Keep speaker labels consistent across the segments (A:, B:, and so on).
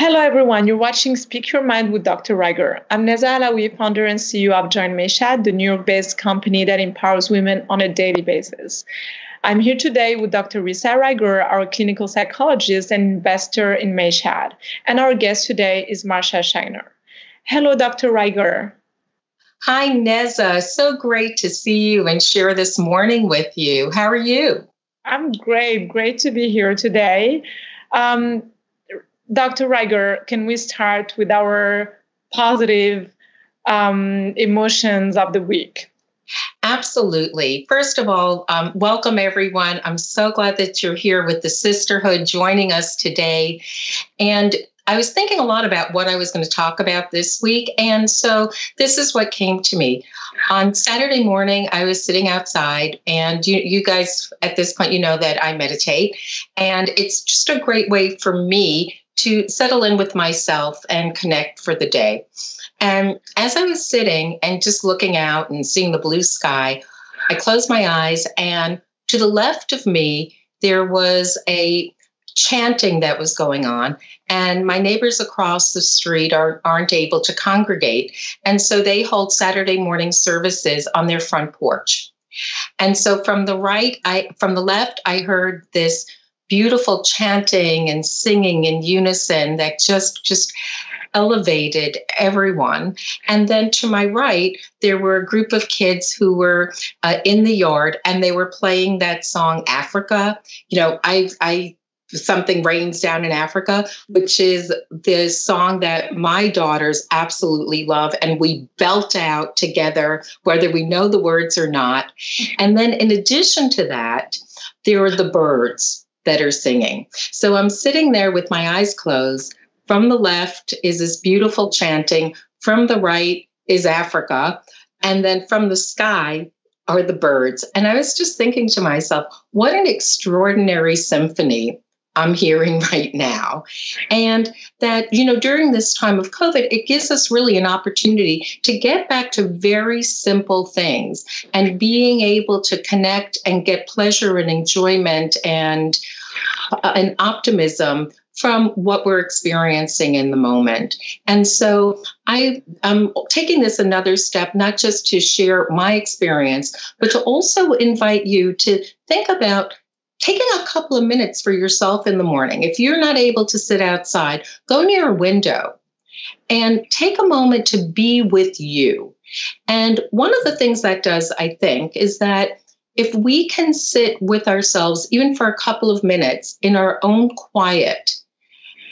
A: Hello, everyone. You're watching Speak Your Mind with Dr. Ryger. I'm Neza Alawi, founder and CEO of Join Mayshad, the New York-based company that empowers women on a daily basis. I'm here today with Dr. Risa Ryger, our clinical psychologist and investor in Mayshad. And our guest today is Marcia Scheiner. Hello, Dr. Ryger.
B: Hi, Neza. So great to see you and share this morning with you. How are you?
A: I'm great. Great to be here today. Dr. Ryger, can we start with our positive emotions of the week?
B: Absolutely. First of all, welcome everyone. I'm so glad that you're here with the sisterhood joining us today. And I was thinking a lot about what I was going to talk about this week. And so this is what came to me. On Saturday morning, I was sitting outside, and you guys at this point, you know that I meditate. And it's just a great way for me to settle in with myself and connect for the day. And as I was sitting and just looking out and seeing the blue sky, I closed my eyes, and to the left of me, there was a chanting that was going on. And my neighbors across the street aren't able to congregate. And so they hold Saturday morning services on their front porch. And so from the left, I heard this beautiful chanting and singing in unison that just elevated everyone. And then to my right, there were a group of kids who were in the yard, and they were playing that song, Africa. You know, Something Rains Down in Africa, which is the song that my daughters absolutely love. And we belt out together, whether we know the words or not. And then in addition to that, there are the birds that are singing. So I'm sitting there with my eyes closed. From the left is this beautiful chanting. From the right is Africa. And then from the sky are the birds. And I was just thinking to myself, what an extraordinary symphony I'm hearing right now. And that, during this time of COVID, it gives us really an opportunity to get back to very simple things and being able to connect and get pleasure and enjoyment and optimism from what we're experiencing in the moment. And so I'm taking this another step, not just to share my experience, but to also invite you to think about taking a couple of minutes for yourself in the morning. If you're not able to sit outside, go near a window and take a moment to be with you. And one of the things that does, I think, is that if we can sit with ourselves, even for a couple of minutes in our own quiet,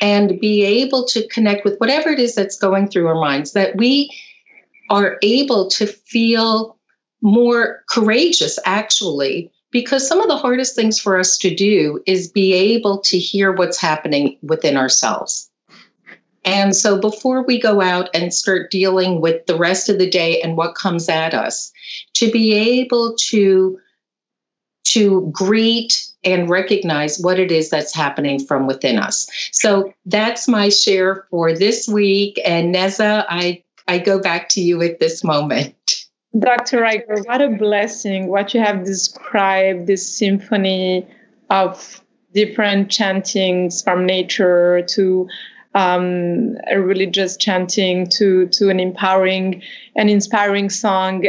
B: and be able to connect with whatever it is that's going through our minds, that we are able to feel more courageous, actually, because some of the hardest things for us to do is be able to hear what's happening within ourselves. And so before we go out and start dealing with the rest of the day and what comes at us, to be able to greet and recognize what it is that's happening from within us. So that's my share for this week. And Neza, I go back to you at this moment.
A: Dr. Ryger, what a blessing, what you have described, this symphony of different chantings from nature to a religious chanting to an empowering and inspiring song.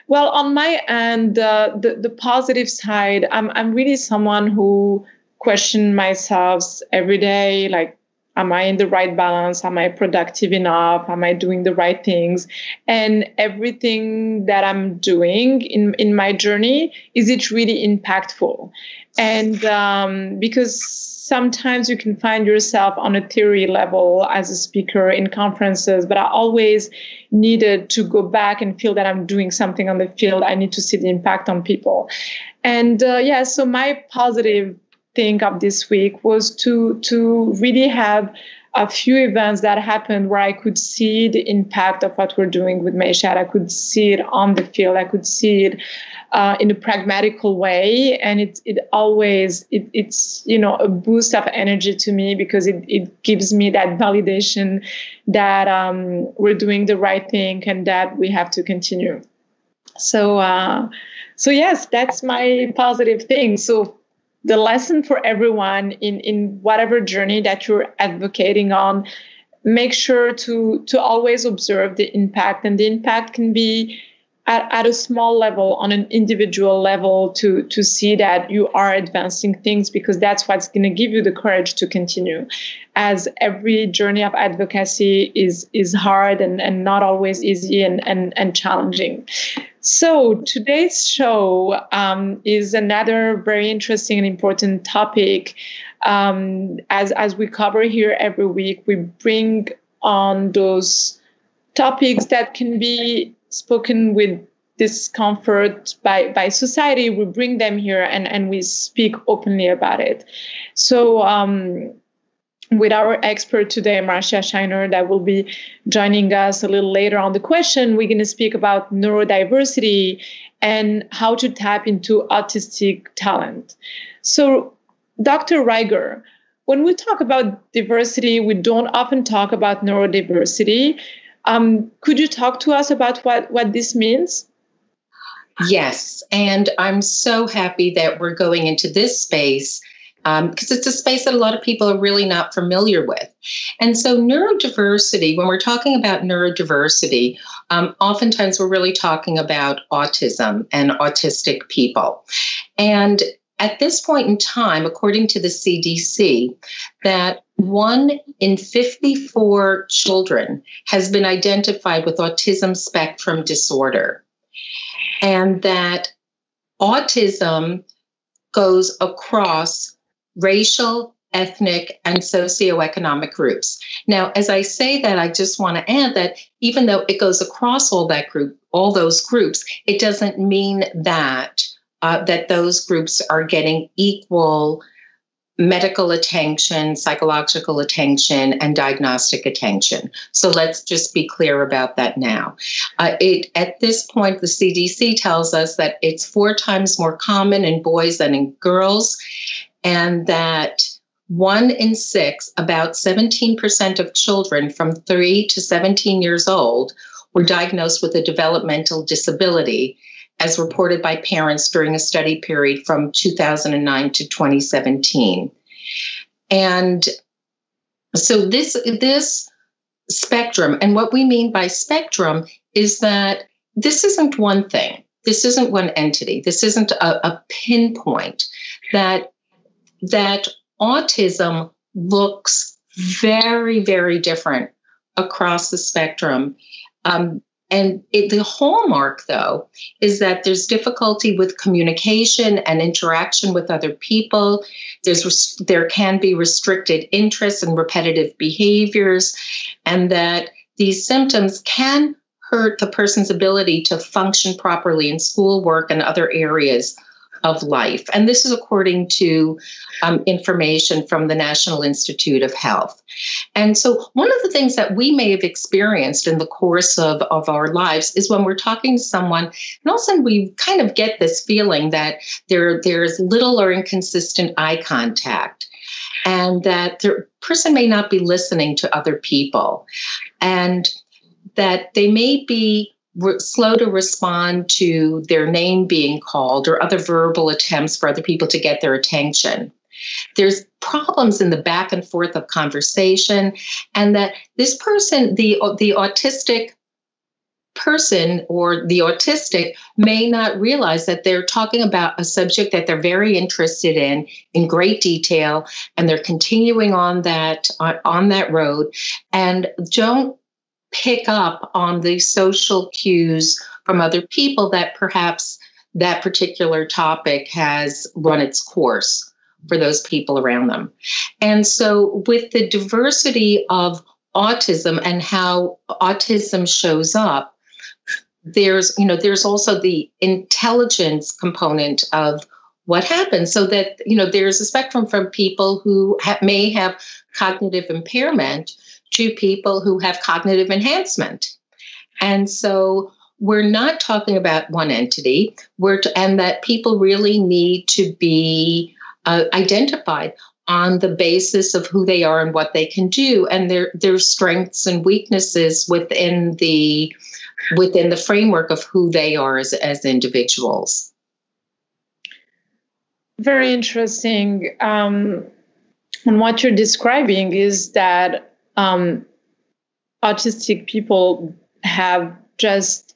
A: Well, on my end, the positive side, I'm really someone who questions myself every day, like, am I in the right balance? Am I productive enough? Am I doing the right things? And everything that I'm doing in my journey, is it really impactful? And because sometimes you can find yourself on a theory level as a speaker in conferences, but I always needed to go back and feel that I'm doing something on the field. I need to see the impact on people. And so my positive thing of this week was to really have a few events that happened where I could see the impact of what we're doing with Mayshad. I could see it on the field. I could see it in a pragmatical way, and it's a boost of energy to me, because it gives me that validation that we're doing the right thing and that we have to continue. So yes, that's my positive thing. So the lesson for everyone in whatever journey that you're advocating on, make sure to always observe the impact. And the impact can be at a small level, on an individual level, to see that you are advancing things, because that's what's going to give you the courage to continue. As every journey of advocacy is hard and not always easy and challenging. So today's show is another very interesting and important topic. As we cover here every week, we bring on those topics that can be spoken with discomfort by society. We bring them here and we speak openly about it. So with our expert today, Marcia Scheiner, that will be joining us a little later on the question, we're going to speak about neurodiversity and how to tap into autistic talent. So Dr. Ryger, when we talk about diversity, we don't often talk about neurodiversity. Could you talk to us about what this means?
B: Yes, and I'm so happy that we're going into this space because it's a space that a lot of people are really not familiar with. And so neurodiversity, when we're talking about neurodiversity, oftentimes we're really talking about autism and autistic people. And at this point in time, according to the CDC, that 1 in 54 children has been identified with Autism Spectrum Disorder, and that autism goes across racial, ethnic, and socioeconomic groups. Now, as I say that, I just want to add that even though it goes across all those groups, it doesn't mean that that those groups are getting equal medical attention, psychological attention, and diagnostic attention. So let's just be clear about that now. At this point, the CDC tells us that it's 4 times more common in boys than in girls, and that 1 in 6, about 17% of children from 3 to 17 years old were diagnosed with a developmental disability, as reported by parents during a study period from 2009 to 2017. And so this spectrum, and what we mean by spectrum is that this isn't one thing. This isn't one entity. This isn't a pinpoint. That autism looks very, very different across the spectrum. And the hallmark, though, is that there's difficulty with communication and interaction with other people. There can be restricted interests and repetitive behaviors, and that these symptoms can hurt the person's ability to function properly in schoolwork and other areas of life. And this is according to information from the National Institute of Health. And so one of the things that we may have experienced in the course of our lives is when we're talking to someone, and all of a sudden we kind of get this feeling that there's little or inconsistent eye contact, and that the person may not be listening to other people, and that they may be slow to respond to their name being called or other verbal attempts for other people to get their attention. There's problems in the back and forth of conversation, and that this person, the autistic person or the autistic, may not realize that they're talking about a subject that they're very interested in great detail, and they're continuing on that road, and don't pick up on the social cues from other people that perhaps that particular topic has run its course for those people around them. And so with the diversity of autism and how autism shows up, there's also the intelligence component of what happens, so that, there's a spectrum from people who may have cognitive impairment to people who have cognitive enhancement. And so we're not talking about one entity, and that people really need to be identified on the basis of who they are and what they can do, and their strengths and weaknesses within the framework of who they are as individuals.
A: Very interesting. And what you're describing is that autistic people have just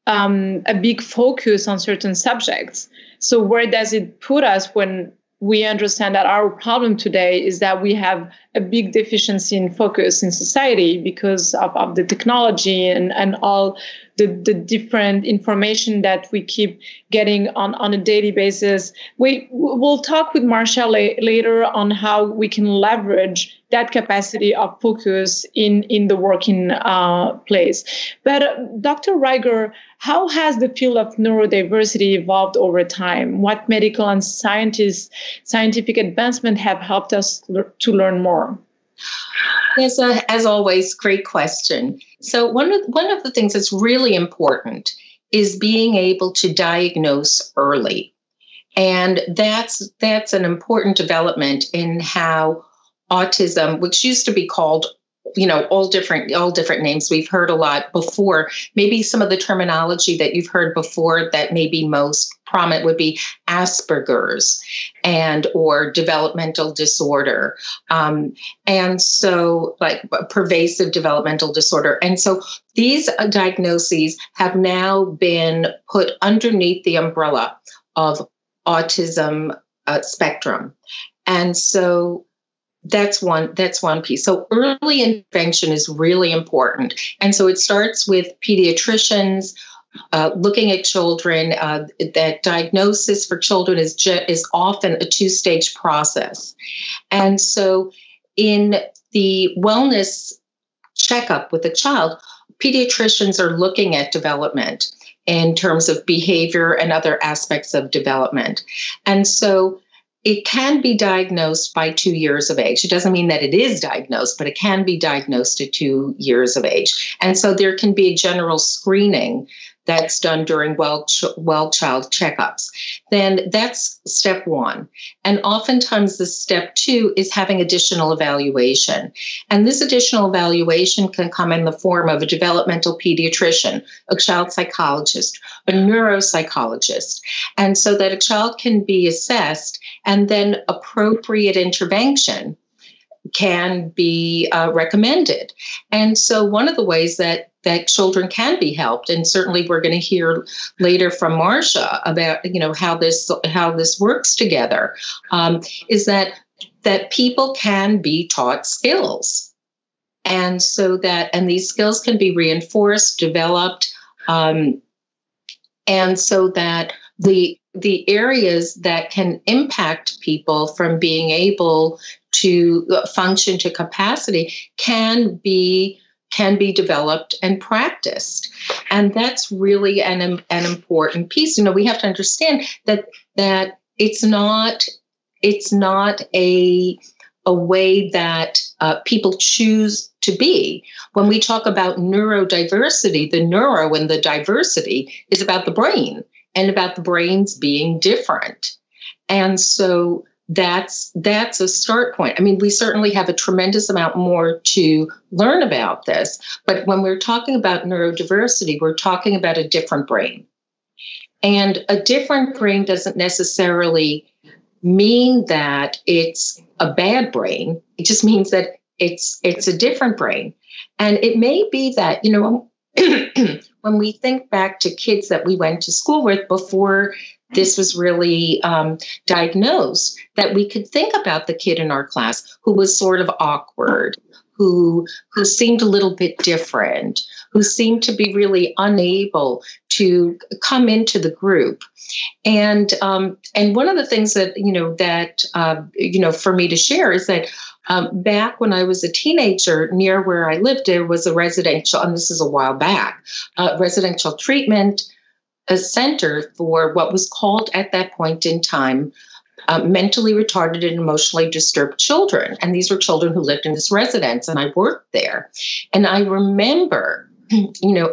A: a big focus on certain subjects. So where does it put us when we understand that our problem today is that we have a big deficiency in focus in society because of the technology and all the different information that we keep getting on a daily basis. We'll talk with Marcia later on how we can leverage that capacity of focus in the working place. But Dr. Ryger, how has the field of neurodiversity evolved over time? What medical and scientific advancement have helped us to learn more?
B: Yes, as always, great question. So one of the things that's really important is being able to diagnose early. And that's an important development in how autism, which used to be called, all different names we've heard a lot before. Maybe some of the terminology that you've heard before that may be most prominent would be Asperger's or developmental disorder. And so like pervasive developmental disorder. And so these diagnoses have now been put underneath the umbrella of autism spectrum. And so that's one piece. So early intervention is really important. And so it starts with pediatricians looking at children. That diagnosis for children is often a two-stage process. And so in the wellness checkup with a child, pediatricians are looking at development in terms of behavior and other aspects of development. And so it can be diagnosed by 2 years of age. It doesn't mean that it is diagnosed, but it can be diagnosed at 2 years of age. And so there can be a general screening that's done during well child checkups. Then that's step one. And oftentimes the step two is having additional evaluation. And this additional evaluation can come in the form of a developmental pediatrician, a child psychologist, a neuropsychologist. And so that a child can be assessed and then appropriate intervention can be recommended. And so one of the ways that children can be helped, and certainly we're going to hear later from Marcia about how this works together, is that people can be taught skills, and so these skills can be reinforced, developed, and so that the areas that can impact people from being able to function to capacity can be developed and practiced. And that's really an important piece. We have to understand that it's not a way that people choose to be. When we talk about neurodiversity, the neuro and the diversity is about the brain and about the brains being different. And so that's a start point. I mean, we certainly have a tremendous amount more to learn about this, but when we're talking about neurodiversity, we're talking about a different brain. And a different brain doesn't necessarily mean that it's a bad brain. It just means that it's a different brain. And it may be that, when we think back to kids that we went to school with before this was really diagnosed, that we could think about the kid in our class who was sort of awkward, who seemed a little bit different, who seemed to be really unable to come into the group. And one of the things that for me to share is that back when I was a teenager, near where I lived, there was a residential, and this is a while back, residential treatment a center for what was called at that point in time mentally retarded and emotionally disturbed children. And these were children who lived in this residence, and I worked there. And I remember,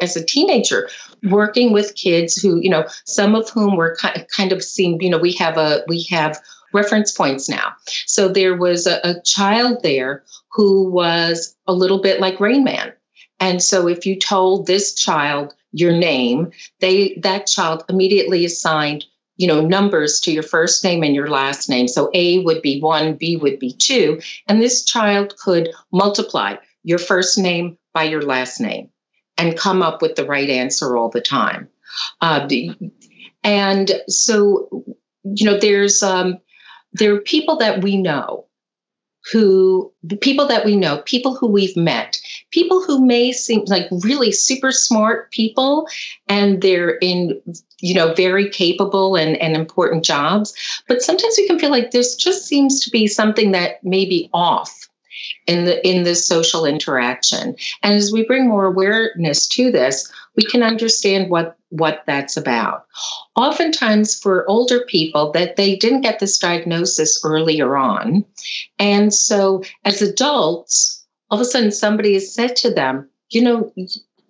B: as a teenager, working with kids who, some of whom were kind of seemed, we have reference points now. So there was a child there who was a little bit like Rain Man. And so if you told this child your name, that child immediately assigned numbers to your first name and your last name. So A would be 1, B would be 2. And this child could multiply your first name by your last name and come up with the right answer all the time. And so, there are people that we know people who we've met, people who may seem like really super smart people, and they're in, very capable and important jobs. But sometimes we can feel like there just seems to be something that may be off in the social interaction. And as we bring more awareness to this, we can understand what that's about. Oftentimes for older people, that they didn't get this diagnosis earlier on. And so as adults, all of a sudden somebody has said to them, you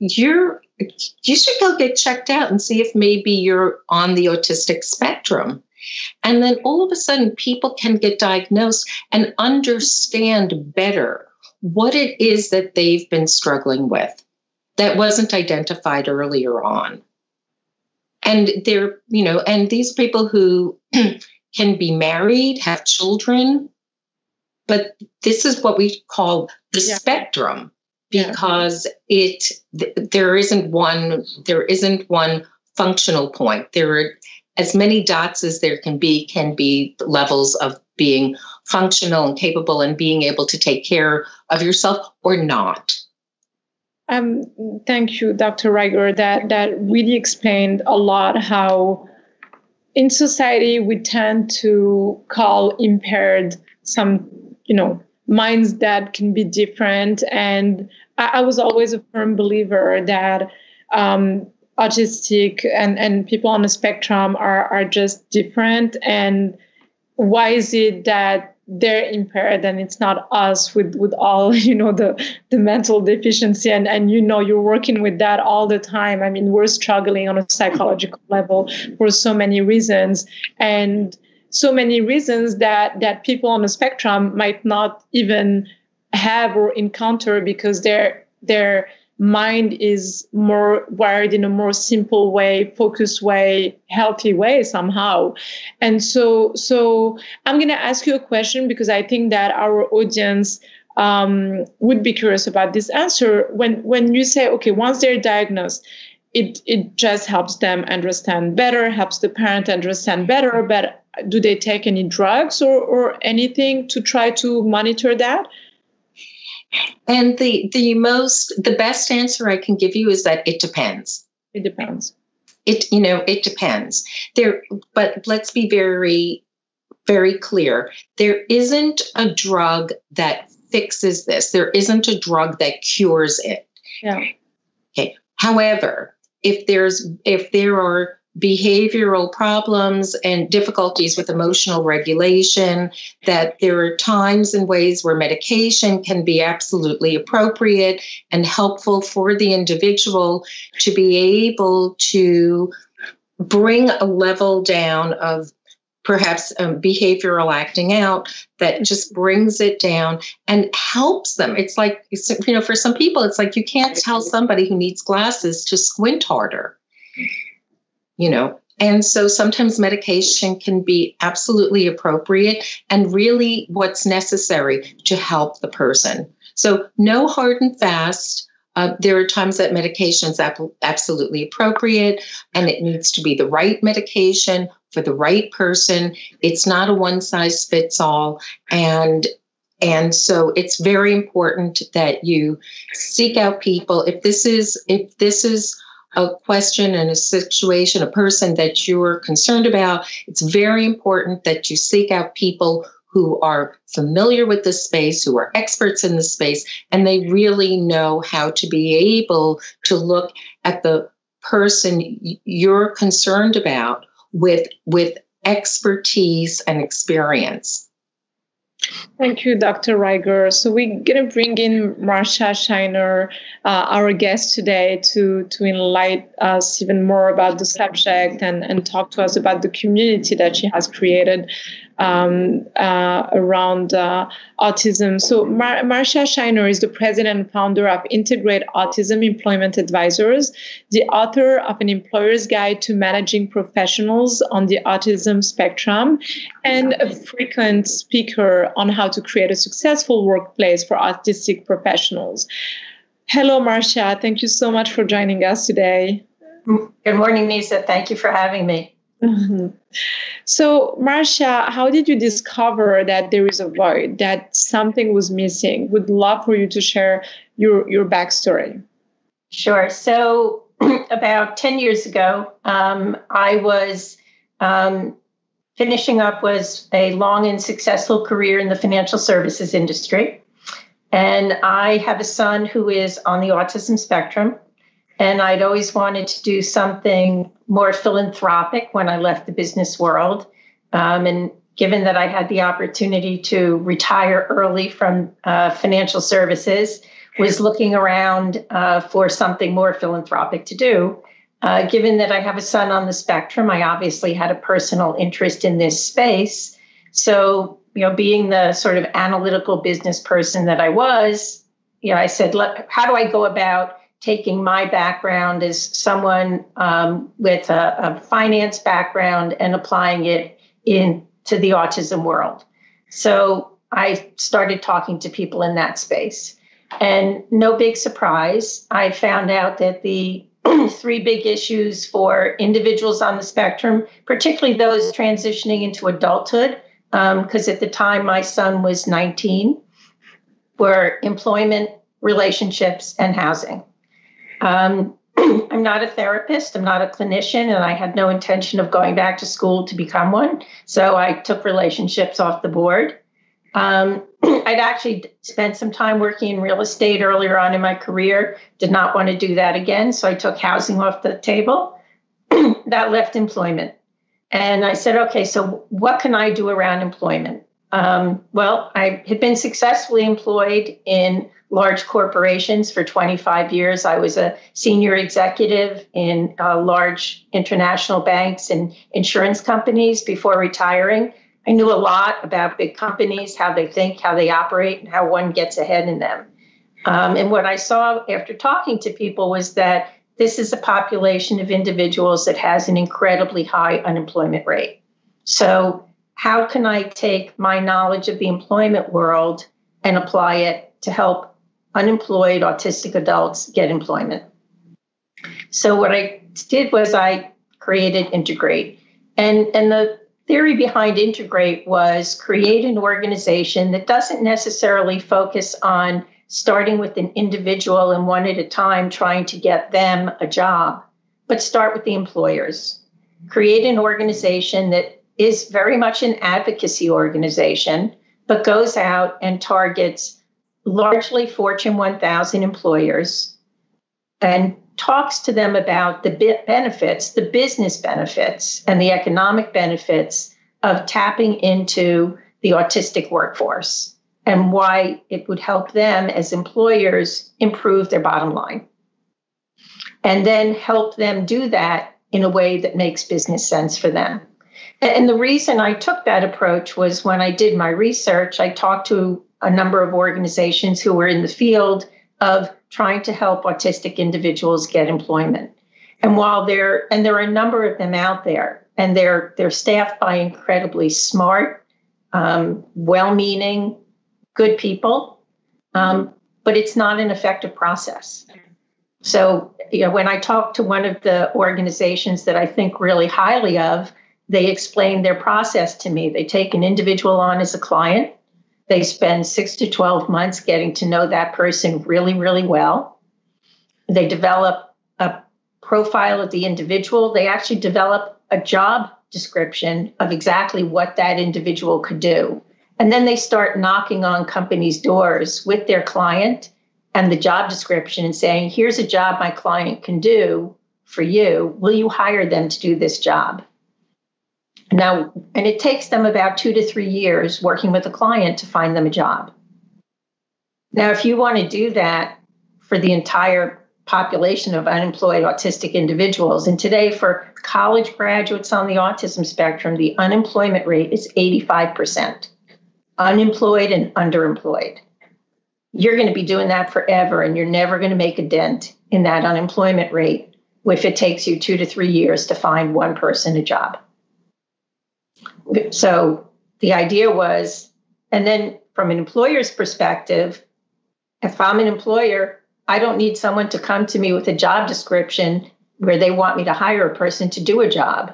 B: should go get checked out and see if maybe you're on the autistic spectrum. And then all of a sudden people can get diagnosed and understand better what it is that they've been struggling with that wasn't identified earlier on. And and these people who can be married, have children, but this is what we call the spectrum, because there isn't one functional point. There are as many dots as there can be levels of being functional and capable and being able to take care of yourself or not.
A: Thank you, Dr. Ryger. That really explained a lot how in society we tend to call impaired some, minds that can be different. And I was always a firm believer that autistic and people on the spectrum are just different. And why is it that they're impaired and it's not us with all, the mental deficiency? And you're working with that all the time. I mean, we're struggling on a psychological level for so many reasons, and so many reasons that people on the spectrum might not even have or encounter, because their mind is more wired in a more simple way, focused way, healthy way somehow. And so I'm going to ask you a question, because I think that our audience would be curious about this answer. When you say, okay, once they're diagnosed, it just helps them understand better, helps the parent understand better, but do they take any drugs or anything to try to monitor that?
B: And the best answer I can give you is that it depends.
A: It depends.
B: It depends. But let's be very, very clear. There isn't a drug that fixes this. There isn't a drug that cures it.
A: Yeah.
B: Okay. However, if there are behavioral problems and difficulties with emotional regulation, that there are times and ways where medication can be absolutely appropriate and helpful for the individual to be able to bring a level down of perhaps behavioral acting out that just brings it down and helps them. It's like, for some people, it's like you can't tell somebody who needs glasses to squint harder. And so sometimes medication can be absolutely appropriate and really what's necessary to help the person. So no hard and fast. There are times that medication is absolutely appropriate, and it needs to be the right medication for the right person. It's not a one size fits all. And so it's very important that you seek out people. If this is a question and a situation, a person that you're concerned about, it's very important that you seek out people who are familiar with the space, who are experts in the space, and they really know how to be able to look at the person you're concerned about with expertise and experience.
A: Thank you, Dr. Ryger. So we're going to bring in Marcia Scheiner, our guest today, to enlighten us even more about the subject and talk to us about the community that she has created. around autism. So Marcia Scheiner is the president and founder of Integrate Autism Employment Advisors, the author of An Employer's Guide to Managing Professionals on the Autism Spectrum, and a frequent speaker on how to create a successful workplace for autistic professionals. Hello, Marcia. Thank you so much for joining us today.
C: Good morning, Risa. Thank you for having me.
A: Mm-hmm. So, Marcia, how did you discover that there is a void, that something was missing? Would love for you to share your backstory.
C: Sure. So, about 10 years ago, I was finishing up was a long and successful career in the financial services industry. And I have a son who is on the autism spectrum. And I'd always wanted to do something more philanthropic when I left the business world. And given that I had the opportunity to retire early from financial services, was looking around for something more philanthropic to do. Given that I have a son on the spectrum, I obviously had a personal interest in this space. So, being the sort of analytical business person that I was, I said, how do I go about taking my background as someone with a finance background and applying it into the autism world? So I started talking to people in that space. And no big surprise, I found out that the three big issues for individuals on the spectrum, particularly those transitioning into adulthood, because at the time my son was 19, were employment, relationships, and housing. I'm not a therapist, I'm not a clinician, and I had no intention of going back to school to become one. So I took relationships off the board. I'd actually spent some time working in real estate earlier on in my career, did not want to do that again. So I took housing off the table. That left employment. And I said, okay, so what can I do around employment? Well, I had been successfully employed in large corporations for 25 years. I was a senior executive in large international banks and insurance companies before retiring. I knew a lot about big companies, how they think, how they operate, and how one gets ahead in them. And what I saw after talking to people was that this is a population of individuals that has an incredibly high unemployment rate. So how can I take my knowledge of the employment world and apply it to help unemployed autistic adults get employment? So what I did was I created Integrate. And the theory behind Integrate was create an organization that doesn't necessarily focus on starting with an individual and one at a time trying to get them a job, but start with the employers. Create an organization that is very much an advocacy organization, but goes out and targets largely Fortune 1000 employers and talks to them about the benefits, the business benefits, and the economic benefits of tapping into the autistic workforce and why it would help them as employers improve their bottom line. And then help them do that in a way that makes business sense for them. And the reason I took that approach was when I did my research, I talked to a number of organizations who were in the field of trying to help autistic individuals get employment. And while there are a number of them out there, and they're staffed by incredibly smart, well-meaning, good people, but it's not an effective process. So, when I talked to one of the organizations that I think really highly of, they explained their process to me. They take an individual on as a client. They spend 6 to 12 months getting to know that person really, really well. They develop a profile of the individual. They actually develop a job description of exactly what that individual could do. And then they start knocking on companies' doors with their client and the job description and saying, here's a job my client can do for you. Will you hire them to do this job? Now, and it takes them about 2 to 3 years working with a client to find them a job. Now, if you want to do that for the entire population of unemployed autistic individuals. And today, for college graduates on the autism spectrum, the unemployment rate is 85%. Unemployed and underemployed. You're going to be doing that forever, and you're never going to make a dent in that unemployment rate if it takes you 2 to 3 years to find one person a job. So the idea was, and then from an employer's perspective, if I'm an employer, I don't need someone to come to me with a job description where they want me to hire a person to do a job.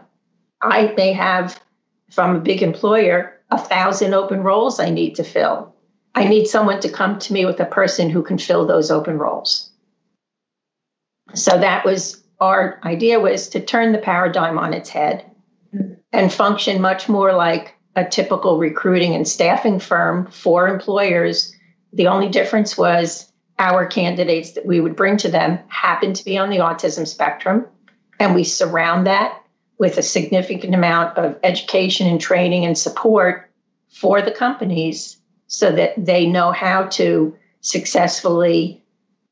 C: I may have, if I'm a big employer, 1,000 open roles I need to fill. I need someone to come to me with a person who can fill those open roles. So that was our idea, was to turn the paradigm on its head and function much more like a typical recruiting and staffing firm for employers. The only difference was our candidates that we would bring to them happened to be on the autism spectrum, and we surround that with a significant amount of education and training and support for the companies so that they know how to successfully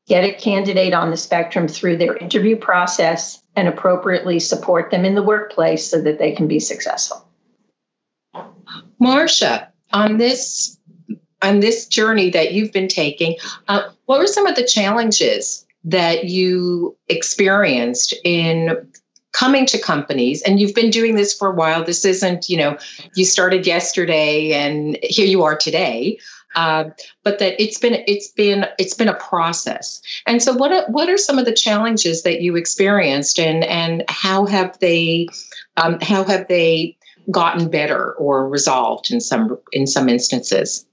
C: get a candidate on the spectrum through their interview process and appropriately support them in the workplace so that they can be successful.
B: Marcia, on this journey that you've been taking, what were some of the challenges that you experienced in coming to companies? And you've been doing this for a while. This isn't, you started yesterday and here you are today. But that it's been a process. And so what are some of the challenges that you experienced, and how have they gotten better or resolved in some instances?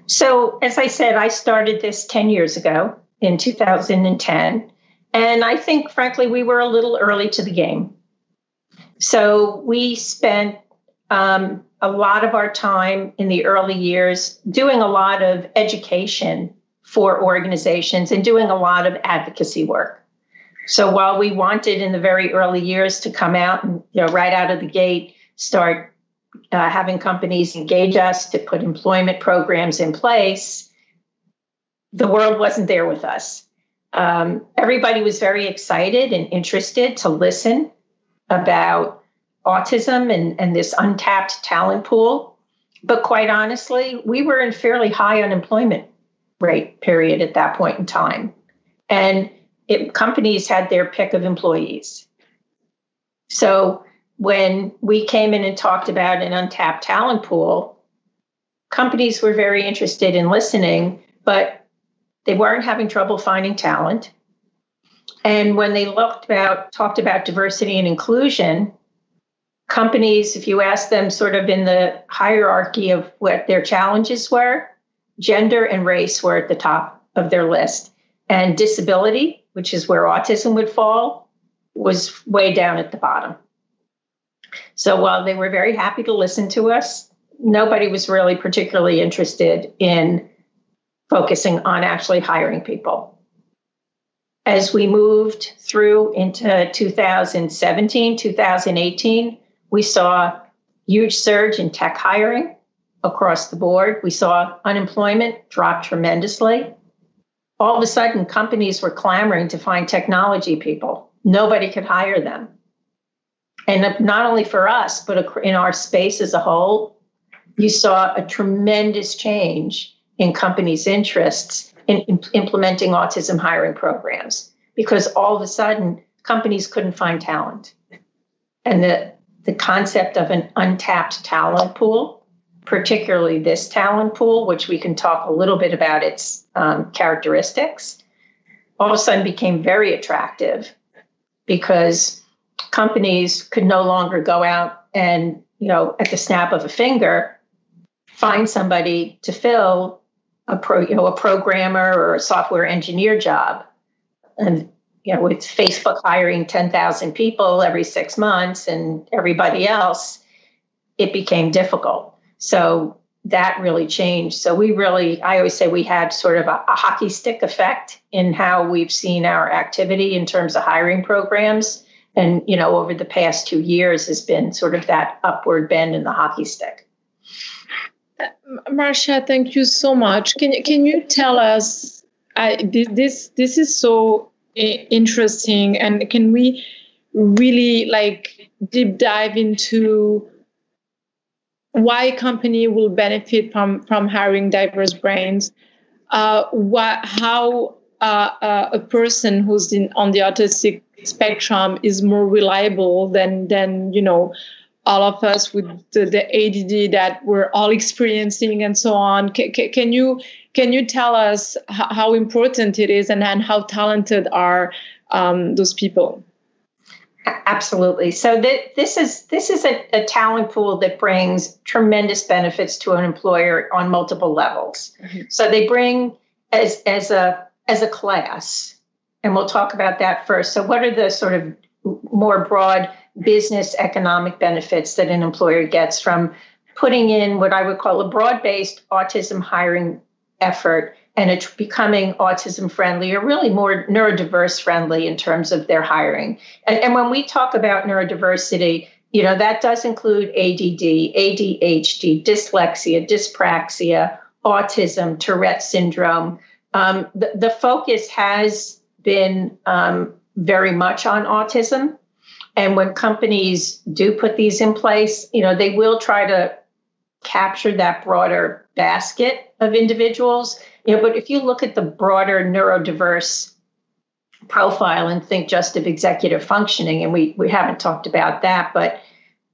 C: So, as I said, I started this 10 years ago in 2010. And I think, frankly, we were a little early to the game. So we spent a lot of our time in the early years doing a lot of education for organizations and doing a lot of advocacy work. So while we wanted in the very early years to come out and right out of the gate start having companies engage us to put employment programs in place, the world wasn't there with us. Everybody was very excited and interested to listen about autism and this untapped talent pool. But quite honestly, we were in fairly high unemployment rate period at that point in time. And companies had their pick of employees. So when we came in and talked about an untapped talent pool, companies were very interested in listening, but they weren't having trouble finding talent. And when they talked about diversity and inclusion, companies, if you ask them sort of in the hierarchy of what their challenges were, gender and race were at the top of their list. And disability, which is where autism would fall, was way down at the bottom. So while they were very happy to listen to us, nobody was really particularly interested in focusing on actually hiring people. As we moved through into 2017, 2018, we saw huge surge in tech hiring across the board. We saw unemployment drop tremendously. All of a sudden, companies were clamoring to find technology people. Nobody could hire them. And not only for us, but in our space as a whole, you saw a tremendous change in companies' interests in implementing autism hiring programs, because all of a sudden, companies couldn't find talent. And the concept of an untapped talent pool, particularly this talent pool, which we can talk a little bit about its characteristics, all of a sudden became very attractive because companies could no longer go out and, at the snap of a finger, find somebody to fill a programmer or a software engineer job. And with Facebook hiring 10,000 people every 6 months and everybody else, it became difficult. So that really changed. So I always say we had sort of a hockey stick effect in how we've seen our activity in terms of hiring programs. And, over the past 2 years has been sort of that upward bend in the hockey stick.
A: Marcia, thank you so much. Can you tell us, this is so interesting. And can we really like deep dive into why a company will benefit from hiring diverse brains? How a person who's on the autistic spectrum is more reliable than all of us with the ADD that we're all experiencing and so on. Can you tell us how important it is and how talented are those people?
C: Absolutely. So this is a talent pool that brings tremendous benefits to an employer on multiple levels. Mm-hmm. So they bring as a class, and we'll talk about that first. So what are the sort of more broad business economic benefits that an employer gets from putting in what I would call a broad-based autism hiring effort and it becoming autism friendly, or really more neurodiverse friendly in terms of their hiring? And when we talk about neurodiversity, that does include ADD, ADHD, dyslexia, dyspraxia, autism, Tourette syndrome. The focus has been very much on autism. And when companies do put these in place, they will try to capture that broader basket of individuals. But if you look at the broader neurodiverse profile and think just of executive functioning, and we haven't talked about that, but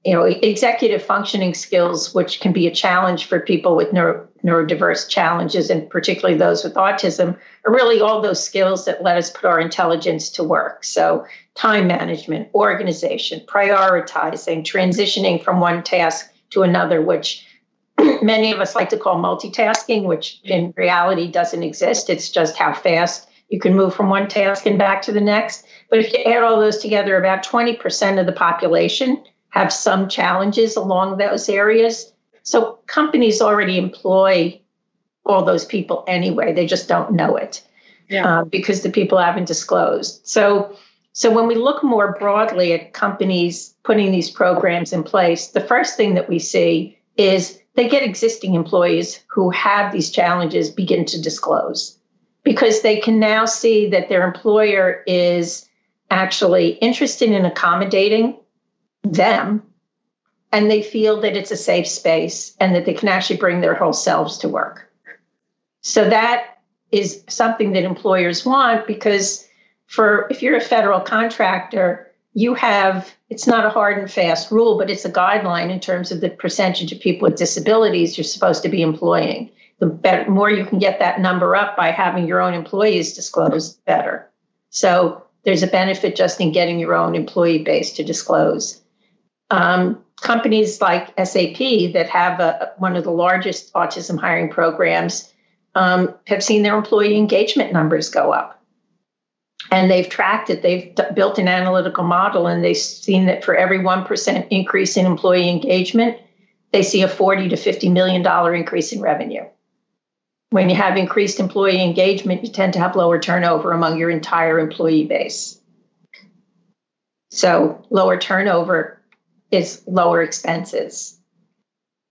C: executive functioning skills, which can be a challenge for people with neurodiverse challenges, and particularly those with autism, are really all those skills that let us put our intelligence to work. So time management, organization, prioritizing, transitioning from one task to another, which many of us like to call multitasking, which in reality doesn't exist. It's just how fast you can move from one task and back to the next. But if you add all those together, about 20% of the population have some challenges along those areas. So companies already employ all those people anyway. They just don't know it because the people haven't disclosed. So when we look more broadly at companies putting these programs in place, the first thing that we see is they get existing employees who have these challenges begin to disclose, because they can now see that their employer is actually interested in accommodating them, and they feel that it's a safe space and that they can actually bring their whole selves to work. So that is something that employers want, because if you're a federal contractor, it's not a hard and fast rule, but it's a guideline in terms of the percentage of people with disabilities you're supposed to be employing. The more you can get that number up by having your own employees disclose, better. So there's a benefit just in getting your own employee base to disclose. Companies like SAP that have one of the largest autism hiring programs have seen their employee engagement numbers go up. And they've tracked it. They've built an analytical model, and they've seen that for every 1% increase in employee engagement, they see a $40 to $50 million increase in revenue. When you have increased employee engagement, you tend to have lower turnover among your entire employee base. So lower turnover is lower expenses.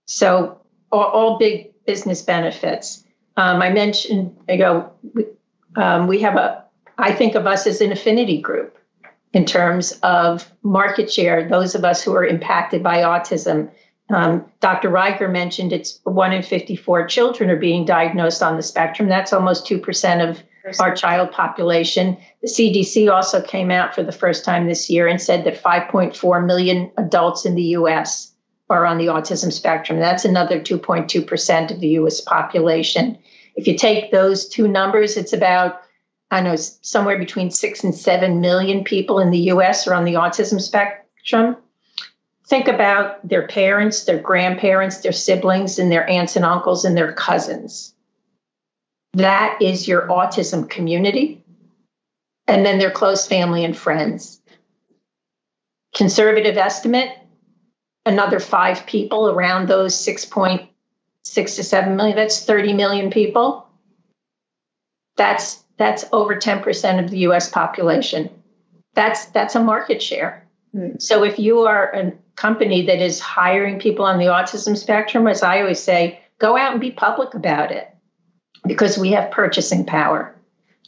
C: So all big business benefits. I mentioned, we have I think of us as an affinity group in terms of market share, those of us who are impacted by autism. Dr. Ryger mentioned it's 1 in 54 children are being diagnosed on the spectrum. That's almost 2% of our child population. The CDC also came out for the first time this year and said that 5.4 million adults in the U.S. are on the autism spectrum. That's another 2.2% of the U.S. population. If you take those two numbers, it's about, somewhere between 6 and 7 million people in the U.S. are on the autism spectrum. Think about their parents, their grandparents, their siblings, and their aunts and uncles and their cousins. That is your autism community. And then their close family and friends. Conservative estimate, another 5 people around those 6.6 to 7 million. That's 30 million people. That's over 10% of the U.S. population. That's a market share. Mm. So if you are a company that is hiring people on the autism spectrum, as I always say, go out and be public about it, because we have purchasing power.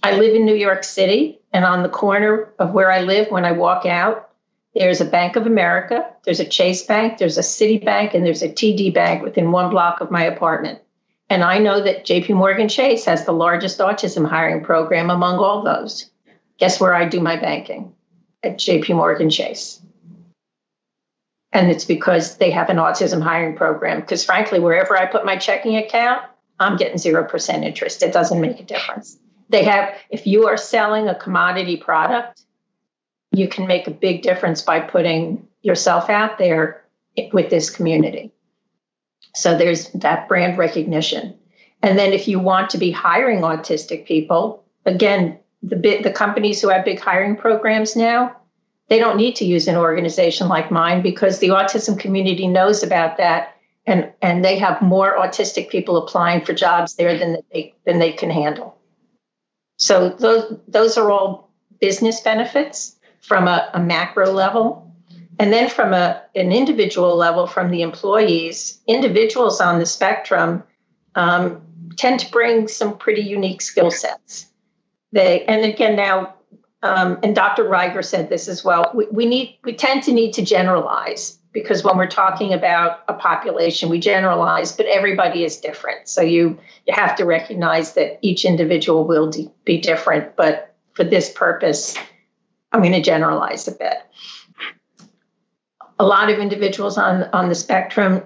C: I live in New York City, and on the corner of where I live, when I walk out, there's a Bank of America, there's a Chase Bank, there's a Citibank, and there's a TD Bank within 1 block of my apartment. And I know that JP Morgan Chase has the largest autism hiring program among all those. Guess where I do my banking? At JP Morgan Chase. And it's because they have an autism hiring program. Because frankly, wherever I put my checking account, I'm getting 0% interest. It doesn't make a difference. They have, if you are selling a commodity product, you can make a big difference by putting yourself out there with this community. So there's that brand recognition. And then if you want to be hiring autistic people, again, the companies who have big hiring programs now, they don't need to use an organization like mine because the autism community knows about that. And they have more autistic people applying for jobs there than they can handle. So those are all business benefits from a macro level. And then from an individual level, from the employees, individuals on the spectrum tend to bring some pretty unique skill sets. And again, now, and Dr. Ryger said this as well, we tend to need to generalize, because when we're talking about a population, we generalize, but everybody is different. So you have to recognize that each individual will be different. But for this purpose, I'm going to generalize a bit. A lot of individuals on the spectrum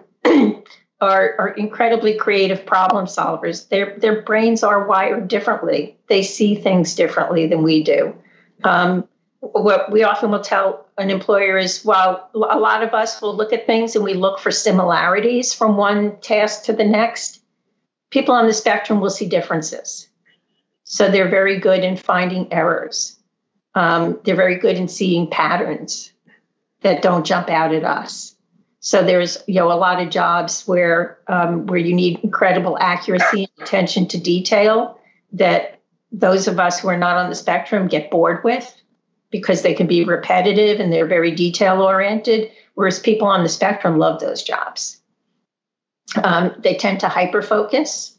C: are incredibly creative problem solvers. Their brains are wired differently. They see things differently than we do. What we often will tell an employer is, while a lot of us will look at things and we look for similarities from one task to the next, people on the spectrum will see differences. So they're very good in finding errors. They're very good in seeing patterns that don't jump out at us. So there's a lot of jobs where you need incredible accuracy and attention to detail that those of us who are not on the spectrum get bored with, because they can be repetitive and they're very detail oriented, whereas people on the spectrum love those jobs. They tend to hyper focus.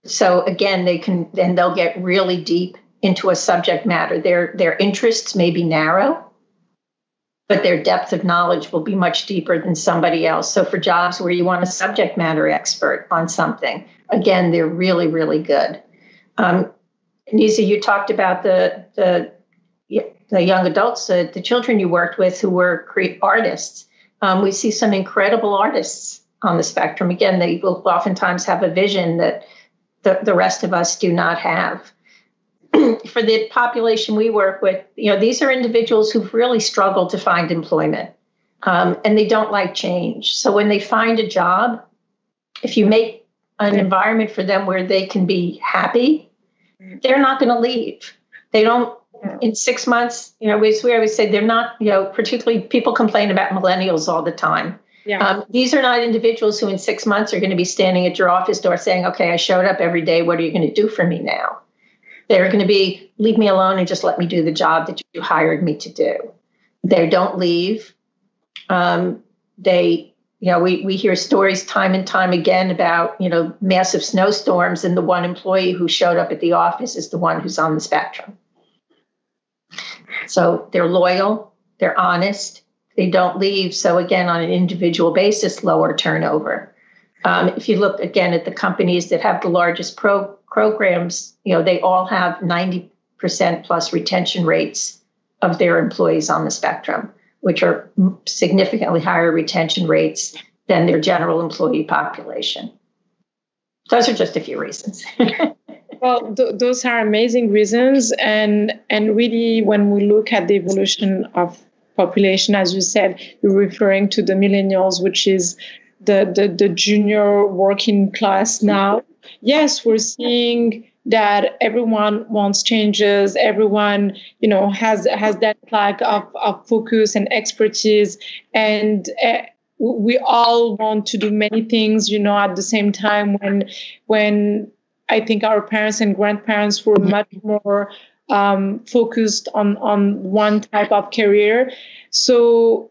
C: So again, they'll get really deep into a subject matter. Their interests may be narrow, but their depth of knowledge will be much deeper than somebody else. So for jobs where you want a subject matter expert on something, again, they're really, really good. Risa, you talked about the young adults, the children you worked with who were artists. We see some incredible artists on the spectrum. Again, they will oftentimes have a vision that the rest of us do not have. For the population we work with, these are individuals who've really struggled to find employment, and they don't like change. So when they find a job, if you make an environment for them where they can be happy, they're not going to leave. They don't, in 6 months, we always say they're not, particularly people complain about millennials all the time. Yeah. These are not individuals who in 6 months are going to be standing at your office door saying, okay, I showed up every day. What are you going to do for me now? They're going to be, leave me alone and just let me do the job that you hired me to do. They don't leave. We hear stories time and time again about, massive snowstorms, and the one employee who showed up at the office is the one who's on the spectrum. So they're loyal, they're honest, they don't leave. So again, on an individual basis, lower turnover. If you look again at the companies that have the largest programs, they all have 90% plus retention rates of their employees on the spectrum, which are significantly higher retention rates than their general employee population. Those are just a few reasons.
A: Well, those are amazing reasons. And really, when we look at the evolution of population, as you said, you're referring to the millennials, which is the junior working class now. Yes, we're seeing that everyone wants changes. Everyone, has that lack of focus and expertise. And we all want to do many things, at the same time when I think our parents and grandparents were much more focused on one type of career. So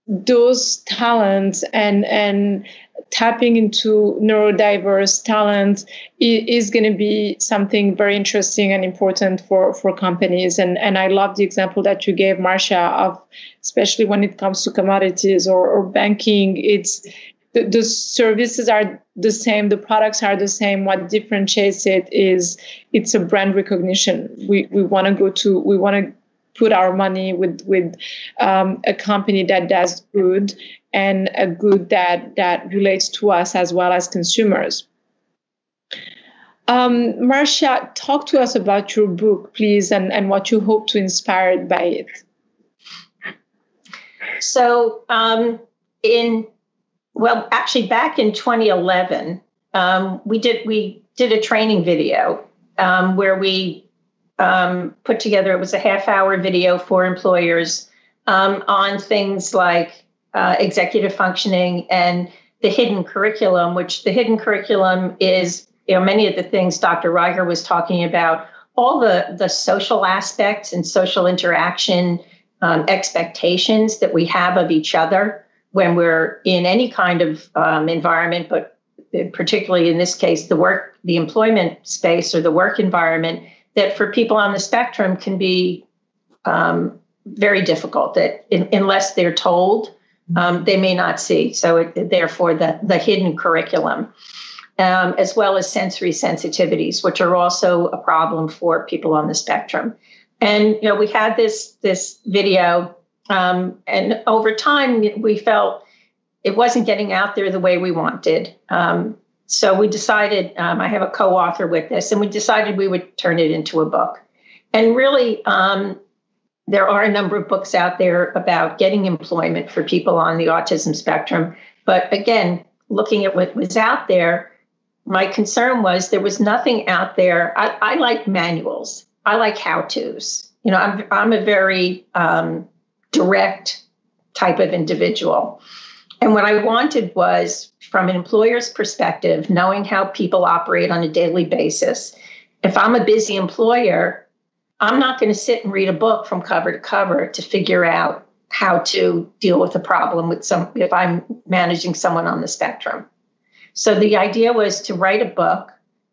A: those talents and tapping into neurodiverse talent is going to be something very interesting and important for companies. And I love the example that you gave, Marcia, of especially when it comes to commodities or banking. It's the services are the same, the products are the same. What differentiates it is it's a brand recognition. We want to put our money with a company that does good, and a good that relates to us as well as consumers. Marcia, talk to us about your book, please, and what you hope to inspire by it.
C: So actually back in 2011, we did a training video where we put together, it was a half-hour video for employers on things like executive functioning and the hidden curriculum, which the hidden curriculum is, many of the things Dr. Ryger was talking about, all the social aspects and social interaction expectations that we have of each other when we're in any kind of environment, but particularly in this case, the employment space or the work environment, that for people on the spectrum can be very difficult, that unless they're told, they may not see. So therefore, the hidden curriculum, as well as sensory sensitivities, which are also a problem for people on the spectrum. And, we had this video, and over time, we felt it wasn't getting out there the way we wanted. So we decided, I have a co-author with this, and we decided we would turn it into a book. And really, there are a number of books out there about getting employment for people on the autism spectrum. But again, looking at what was out there, my concern was there was nothing out there. I like manuals. I like how-tos. I'm a very direct type of individual. And what I wanted was, from an employer's perspective, knowing how people operate on a daily basis. If I'm a busy employer, I'm not going to sit and read a book from cover to cover to figure out how to deal with a problem if I'm managing someone on the spectrum. So the idea was to write a book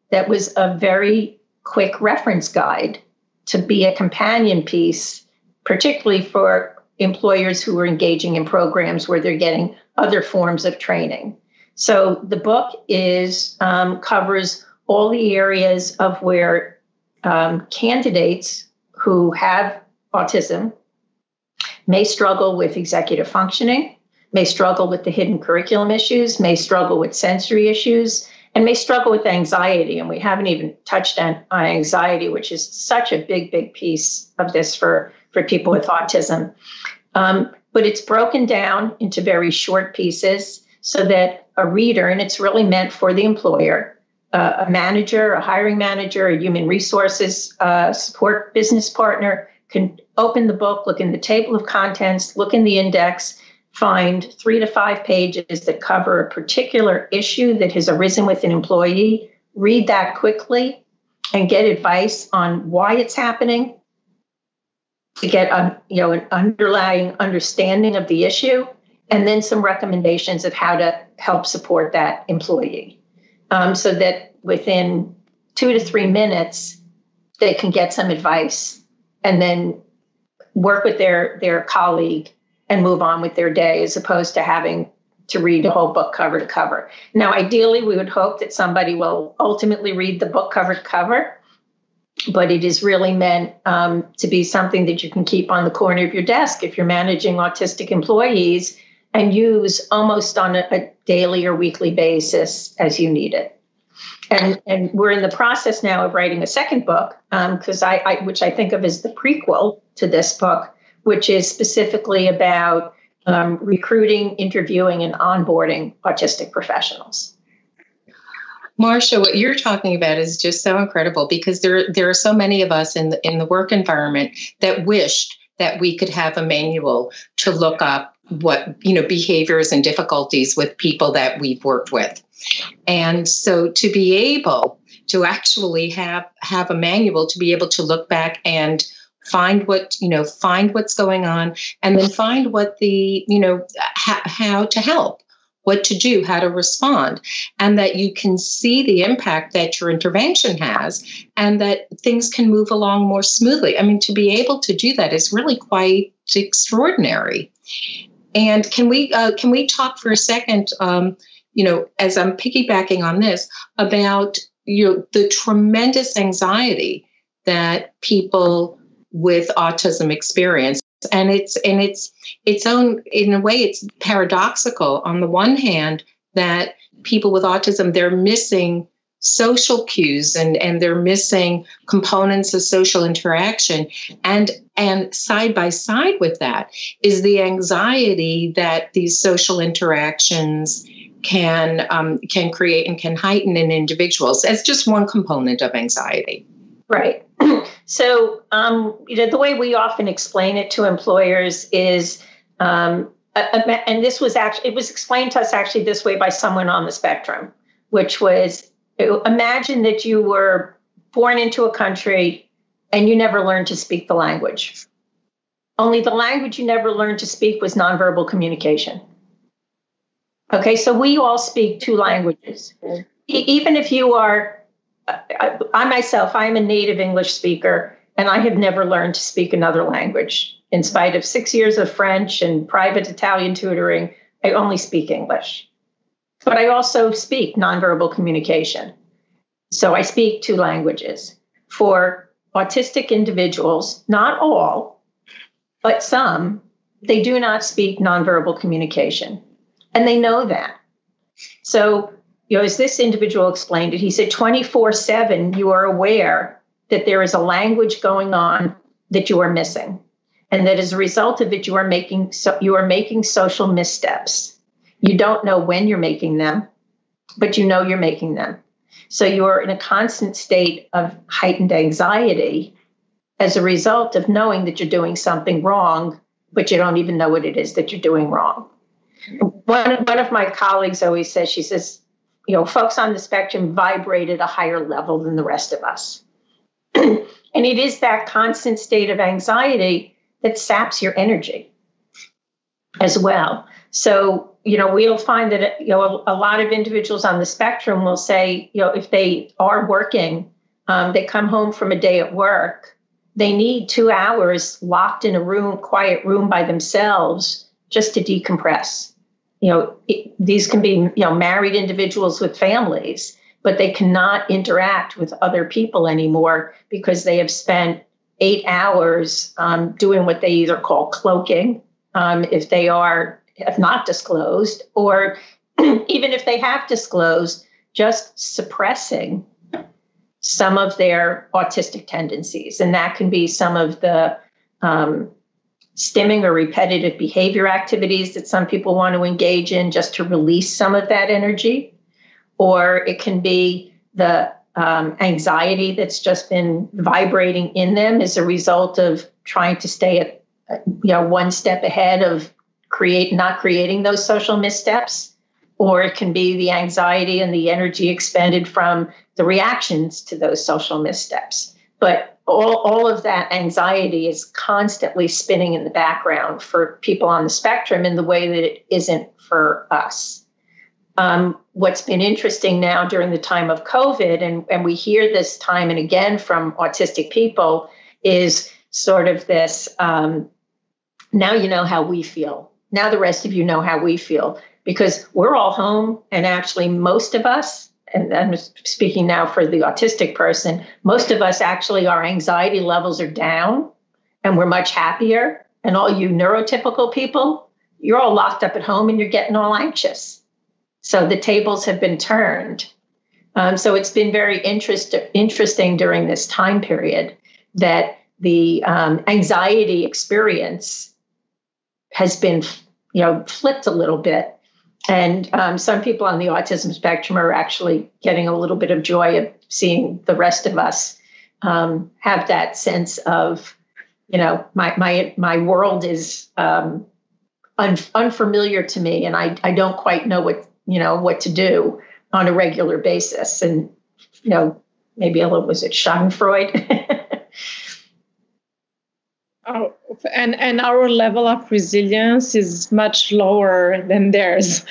C: that was a very quick reference guide to be a companion piece, particularly for employers who are engaging in programs where they're getting other forms of training. So the book covers all the areas of where candidates who have autism may struggle with executive functioning, may struggle with the hidden curriculum issues, may struggle with sensory issues, and may struggle with anxiety. And we haven't even touched on anxiety, which is such a big, big piece of this for people with autism. But it's broken down into very short pieces so that a reader, and it's really meant for the employer, a manager, a hiring manager, a human resources support business partner can open the book, look in the table of contents, look in the index, find 3 to 5 pages that cover a particular issue that has arisen with an employee, read that quickly, and get advice on why it's happening, to get an underlying understanding of the issue, and then some recommendations of how to help support that employee, so that within 2 to 3 minutes, they can get some advice and then work with their colleague and move on with their day, as opposed to having to read a whole book cover to cover. Now, ideally, we would hope that somebody will ultimately read the book cover to cover, but it is really meant to be something that you can keep on the corner of your desk if you're managing autistic employees, and use almost on a daily or weekly basis as you need it. And we're in the process now of writing a second book, which I think of as the prequel to this book, which is specifically about recruiting, interviewing, and onboarding autistic professionals.
B: Marcia, what you're talking about is just so incredible, because there are so many of us in the work environment that wished that we could have a manual to look up what, behaviors and difficulties with people that we've worked with. And so to be able to actually have a manual, to be able to look back and find what's going on, and then find what how to help, what to do, how to respond, and that you can see the impact that your intervention has, and that things can move along more smoothly. I mean, to be able to do that is really quite extraordinary. And can we talk for a second, as I'm piggybacking on this, about the tremendous anxiety that people with autism experience. And it's its own, in a way, it's paradoxical. On the one hand, that people with autism, they're missing social cues and they're missing components of social interaction. And side by side with that is the anxiety that these social interactions can create and can heighten in individuals as just one component of anxiety.
C: Right. So, the way we often explain it to employers is, and this was it was explained to us actually this way by someone on the spectrum, which was, imagine that you were born into a country and you never learned to speak the language. Only the language you never learned to speak was nonverbal communication. Okay, so we all speak two languages. Even if you are, I myself, I'm a native English speaker, and I have never learned to speak another language. In spite of 6 years of French and private Italian tutoring, I only speak English. But I also speak nonverbal communication. So I speak two languages. For autistic individuals, not all, but some, they do not speak nonverbal communication. And they know that. So, as this individual explained it, he said 24/7, you are aware that there is a language going on that you are missing. And that as a result of it, you are making social missteps. You don't know when you're making them, but you know you're making them. So you are in a constant state of heightened anxiety as a result of knowing that you're doing something wrong, but you don't even know what it is that you're doing wrong. One of my colleagues always says, she says, folks on the spectrum vibrate at a higher level than the rest of us. And it is that constant state of anxiety that saps your energy as well. So, we'll find that, a lot of individuals on the spectrum will say, if they are working, they come home from a day at work, they need 2 hours locked in a quiet room by themselves just to decompress. These can be, married individuals with families, but they cannot interact with other people anymore because they have spent 8 hours doing what they either call cloaking, if they have not disclosed, or even if they have disclosed, just suppressing some of their autistic tendencies. And that can be some of the stimming or repetitive behavior activities that some people want to engage in just to release some of that energy. Or it can be the anxiety that's just been vibrating in them as a result of trying to stay at, one step ahead of not creating those social missteps. Or it can be the anxiety and the energy expended from the reactions to those social missteps. But all of that anxiety is constantly spinning in the background for people on the spectrum in the way that it isn't for us. What's been interesting now during the time of COVID, and we hear this time and again from autistic people, is sort of this, now you know how we feel. Now the rest of you know how we feel, because we're all home, and actually most of us, and I'm speaking now for the autistic person, most of us actually, our anxiety levels are down and we're much happier. And all you neurotypical people, you're all locked up at home and you're getting all anxious. So the tables have been turned. So it's been very interesting during this time period that the anxiety experience has been, flipped a little bit. And some people on the autism spectrum are actually getting a little bit of joy of seeing the rest of us have that sense of, my world is unfamiliar to me, and I don't quite know what to do on a regular basis. And maybe was it Schadenfreude?
A: and our level of resilience is much lower than theirs.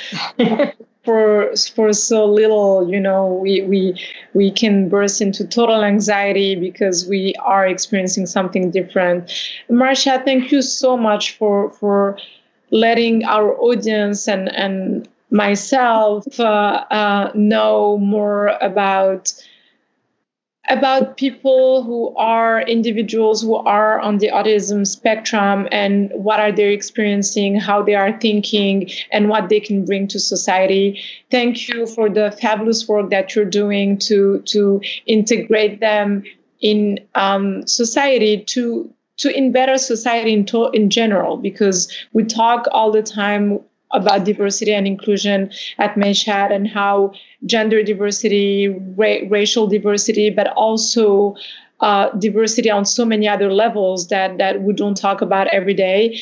A: For so little, we can burst into total anxiety because we are experiencing something different. Marcia, thank you so much for letting our audience and myself know more about people who are individuals who are on the autism spectrum and what are they experiencing, how they are thinking, and what they can bring to society. Thank you for the fabulous work that you're doing to integrate them in society, to in better society in general, because we talk all the time about diversity and inclusion at Mayshad and how gender diversity, racial diversity, but also diversity on so many other levels that we don't talk about every day,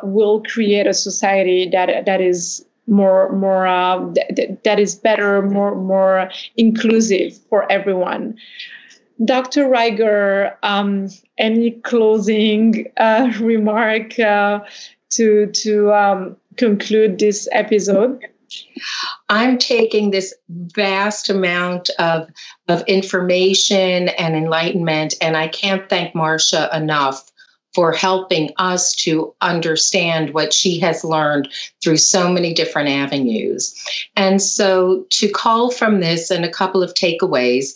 A: will create a society that is that is better, more inclusive for everyone. Dr. Ryger, any closing remark to conclude this episode?
B: I'm taking this vast amount of information and enlightenment, and I can't thank Marcia enough for helping us to understand what she has learned through so many different avenues. And so to call from this and a couple of takeaways,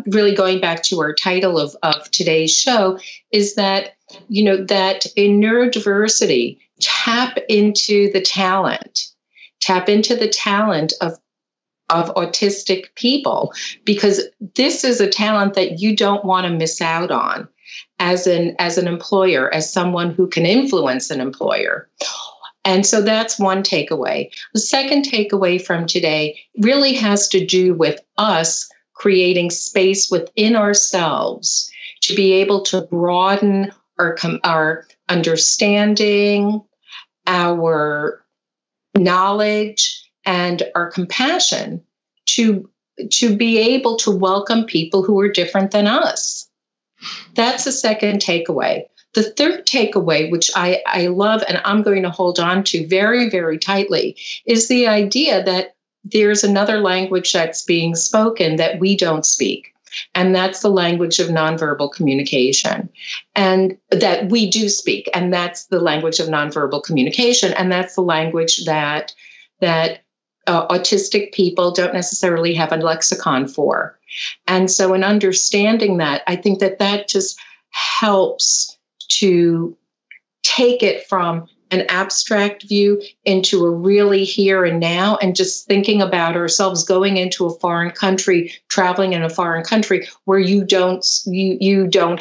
B: really going back to our title of today's show, is that, that in neurodiversity, tap into the talent of autistic people, because this is a talent that you don't want to miss out on as an employer, as someone who can influence an employer. And so that's one takeaway. The second takeaway from today really has to do with us creating space within ourselves to be able to broaden our understanding, our knowledge, and our compassion to be able to welcome people who are different than us. That's the second takeaway. The third takeaway, which I love and I'm going to hold on to very, very tightly, is the idea that there's another language that's being spoken that we don't speak. And that's the language of nonverbal communication, and that we do speak. And that's the language of nonverbal communication. And that's the language that autistic people don't necessarily have a lexicon for. And so in understanding that, I think that just helps to take it from an abstract view into a really here and now, and just thinking about ourselves going into a foreign country, traveling in a foreign country where you don't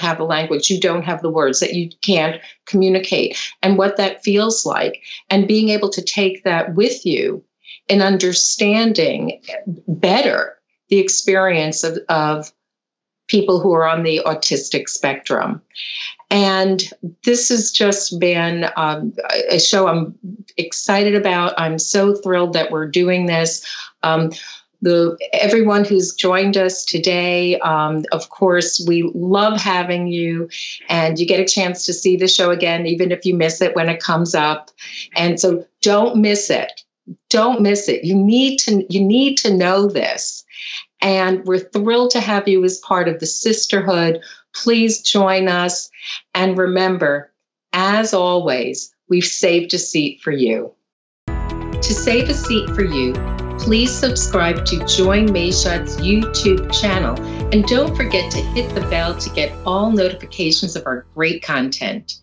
B: have the language, you don't have the words, that you can't communicate, and what that feels like, and being able to take that with you in understanding better the experience of people who are on the autistic spectrum. And this has just been a show I'm excited about. I'm so thrilled that we're doing this. Everyone who's joined us today, of course, we love having you, and you get a chance to see the show again, even if you miss it when it comes up. And so don't miss it. Don't miss it. You need to know this. And we're thrilled to have you as part of the sisterhood. Please join us. And remember, as always, we've saved a seat for you. To save a seat for you, please subscribe to Join Mayshad's YouTube channel. And don't forget to hit the bell to get all notifications of our great content.